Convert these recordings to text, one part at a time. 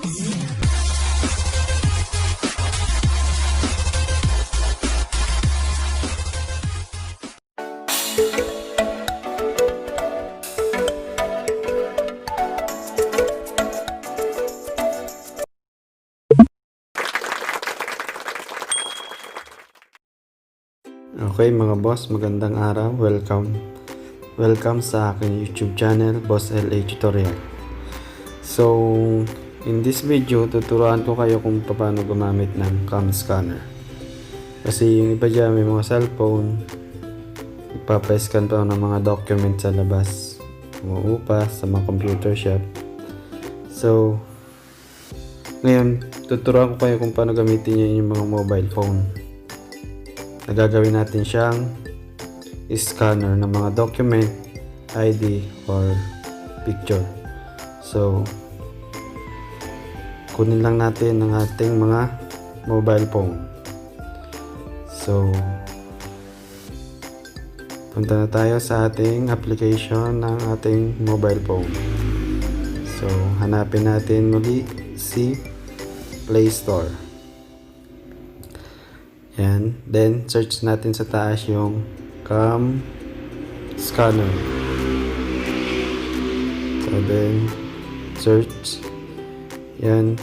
Okay mga boss, magandang araw. Welcome sa aking YouTube channel, Boss LA Tutorial. So, in this video, tuturuan ko kayo kung paano gumamit ng CamScanner. Kasi yung iba dyan may mga cellphone, ipapa-scan pa ng mga document sa labas, umuupa sa mga computer shop. So, ngayon, tuturuan ko kayo kung paano gamitin nyo yung mga mobile phone. Nagagawin natin siyang scanner ng mga document, ID, or picture. So, kunin lang natin ang ating mga mobile phone. So, punta na tayo sa ating application ng ating mobile phone. So, hanapin natin muli si Play Store. Yan. Then, search natin sa taas yung CamScanner. So, then, search. Yan.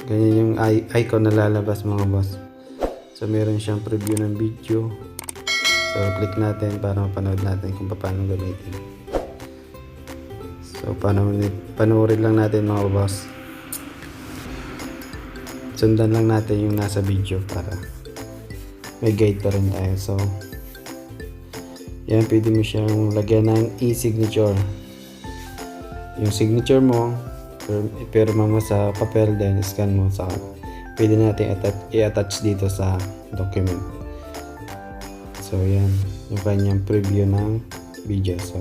Ganyan yung icon na lalabas mga boss. So, meron siyang preview ng video. So, click natin para mapanood natin kung paano gamitin. So, panoorin lang natin mga boss. Sundan lang natin yung nasa video para may guide pa rin tayo. So, yan, pwede mo siyang lagyan ng e-signature. Yung signature mo, pero mo sa papel, then scan mo sa pwede natin i-attach dito sa document. So, yan, yung kanyang preview ng video. So,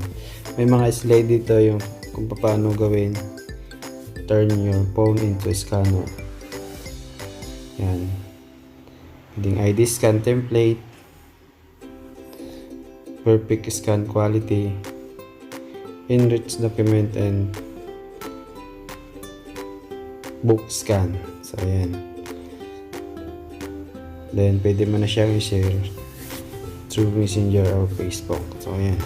may mga slide dito yung kung paano gawin turn your phone into scanner. Yan. Pwedeng ID scan template, perfect scan quality, enrich document, and book scan. So, ayan. Then, pwede mo na siyang i-share through Messenger or Facebook. So, ayan.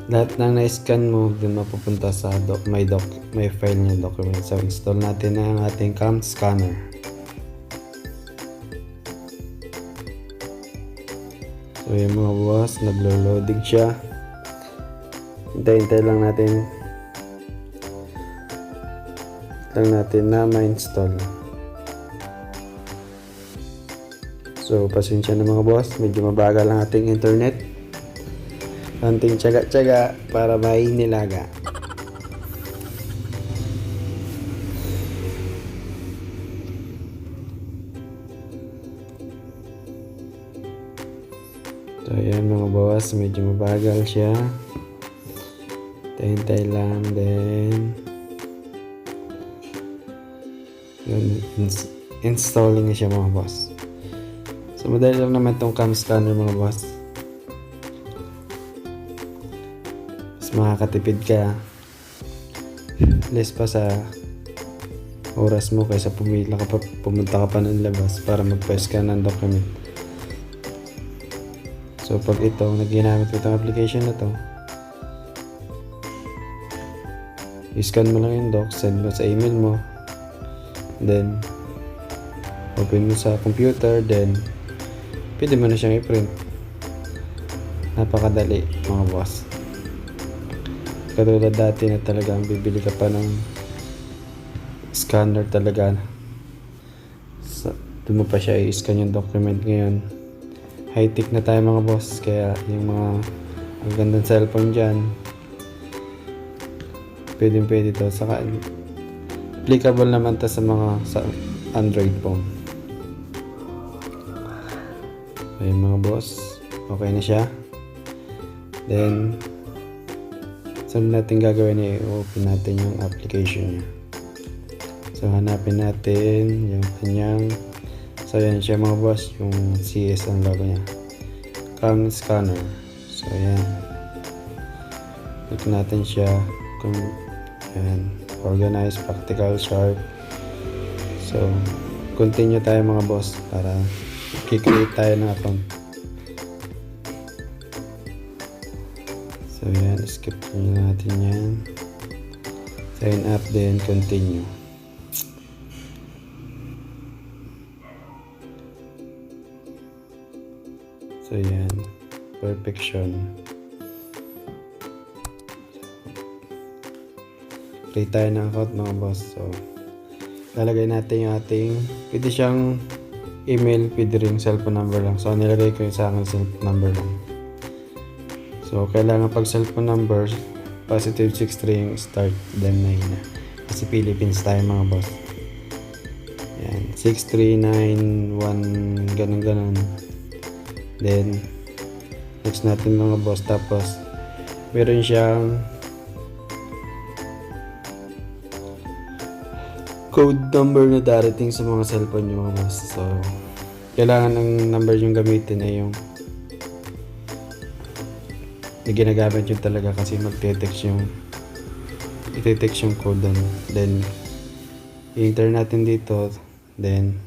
Lahat ng na-scan mo, dun mapupunta sa may file niya document. So, install natin na ang ating CamScanner. So, yung mga boss, naglo-loading siya. Hintay-hintay lang natin na ma-install. So, pasensya na mga boss, medyo mabagal ang ating internet. Konting tiyaga-tiyaga para may nilaga. So, ayan mga boss, medyo mabagal siya. Hintay lang, then yun, installing na siya mga boss. So, madali lang naman itong CamScanner mga boss. Makakatipid ka less pa sa oras mo kaysa pumunta ka pa ng labas para magpa-scan ng document. So, pag ginamit mo itong application na to, i-scan mo lang yung doc, send mo sa email mo, then open mo sa computer, then pwede mo na siyang i-print. Napakadali mga boss. Katulad dati na talagang bibili ka pa ng scanner talaga. Doon mo pa siya i-scan yung document. Ngayon, high-tech na tayo mga boss. Kaya yung mga ang gandang cellphone dyan, pwede to. Saka, applicable naman to sa Android phone. Ayun mga boss, okay na siya. Then, saan natin gagawin, i-open natin yung application niya. So, hanapin natin yung kanyang, so yan siya mga boss, yung CS ang logo niya, CamScanner. So, yan. Click natin siya kung yan, organize, practical, sharp. So continue tayo mga boss para i-create tayo ng account. So yan, skip natin yan, sign up, then continue. So yan, perfection. Create tayo ng account mga boss. So lalagay natin yung ating, pwede siyang email, pwede rin cellphone number lang. So nilagay ko yung sa akin cellphone number lang. So kailangan pag cellphone number positive 63 yung start, then 9 na kasi Philippines tayo mga boss. Yan, 6391 ganun. Then next natin mga boss, tapos meron siyang code number na darating sa mga cellphone nyo mga boss. So kailangan ng number yung gamitin ay yung na ginagamit yun talaga, kasi magte-text yung code doon. Then i-enter natin dito, then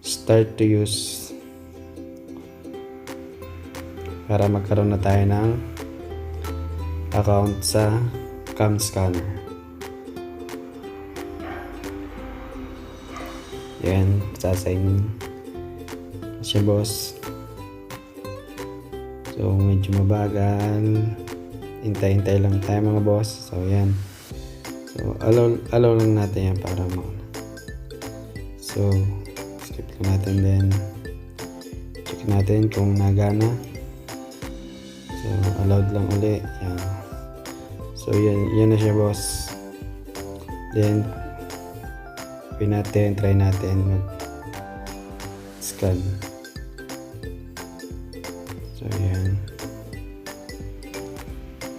start to use para magkaroon na tayo ng account sa CamScanner. Yan, sasign siya boss. So medyo mabagal, hintay-hintay lang tayo mga boss. So yan, so allow lang natin yan para mauna. So skip lang natin, then check natin kung nagana. So allowed lang uli yan. So yan na siya boss. Then try natin mag scan. So yan,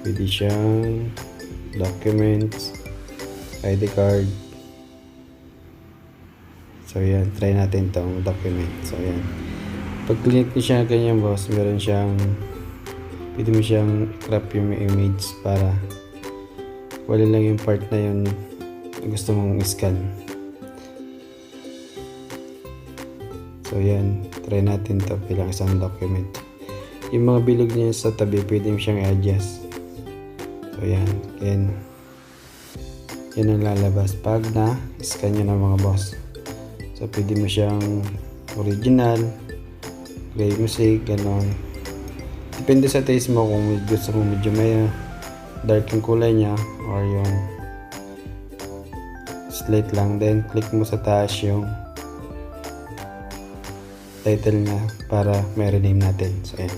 pwede siyang documents, ID card. So yan, try natin tong document. So yan, pag click nyo siya ganyan boss, meron siyang, pwede mo siyang crop yung image para wala lang yung part na yun gusto mong scan. So yan, try natin to bilang isang document. Yung mga bilog niya sa tabi, pwede mo siyang i-adjust. So yan, yan ang lalabas pag na-scan nyo ng mga boss. So pwede mo siyang original, gray music, ganon. Depende sa taste mo kung gusto mo medyo may dark yung kulay niya or yung slate lang. Then click mo sa taas yung title niya para may rename natin. So yan,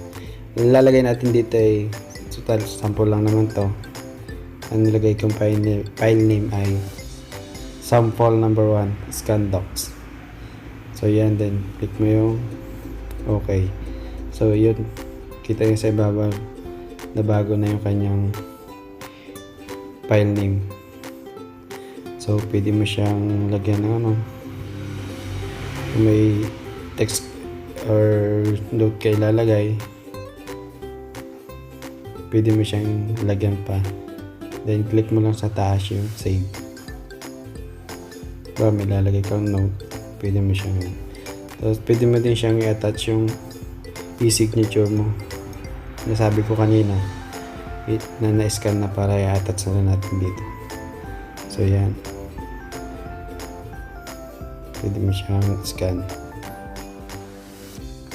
lalagay natin dito ay total sample lang naman to. Ang nilagay kong file name ay sample number 1 scan docs. So yan, then click mo yung okay. So yun, kita yung sa ibabaw na bago na yung kanyang file name. So pwede mo siyang lagyan ng ano, may text or note kayo ilalagay, pwede mo siyang lagyan pa. Then click mo lang sa taas yung save. May lalagay kang note, pwede mo siyang, tapos pwede mo din siyang i-attach yung e-signature mo na sabi ko kanina na na-scan na, para i-attach na natin dito. So yan, pwede mo siyang scan.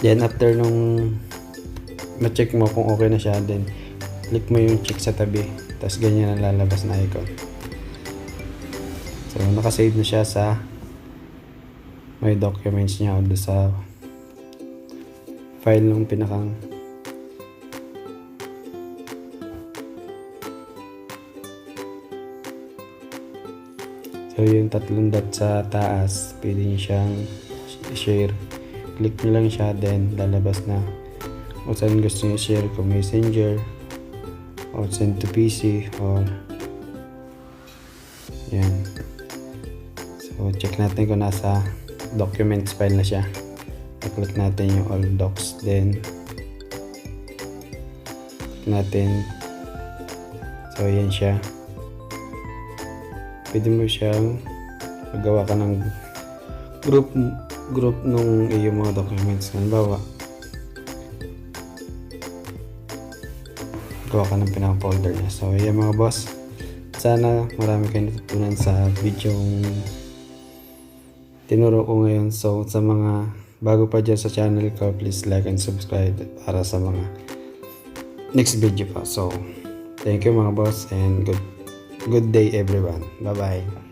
Then after nung ma-check mo kung okay na siya, then click mo yung check sa tabi, tapos ganyan ang lalabas na icon. So nakasave na siya sa may documents niya o sa file nung pinakang so yung tatlong dot sa taas, pwede niyo siyang share. Click nyo lang siya, then lalabas na kung saan gusto nyo share, kung messenger or send to PC or yan. So check natin kung nasa documents file na siya. Click natin yung all docs, then click natin So ayan siya. Pwede mo siyang magawa ka ng group nung iyong mga documents. Halimbawa, gawa ka ng pinaka-folder niya. So ayan mga boss, sana marami kayong natutunan sa video tinuro ko ngayon. So sa mga bago pa dyan sa channel ko, please like and subscribe para sa mga next video pa. So thank you mga boss, and good day everyone. Bye bye.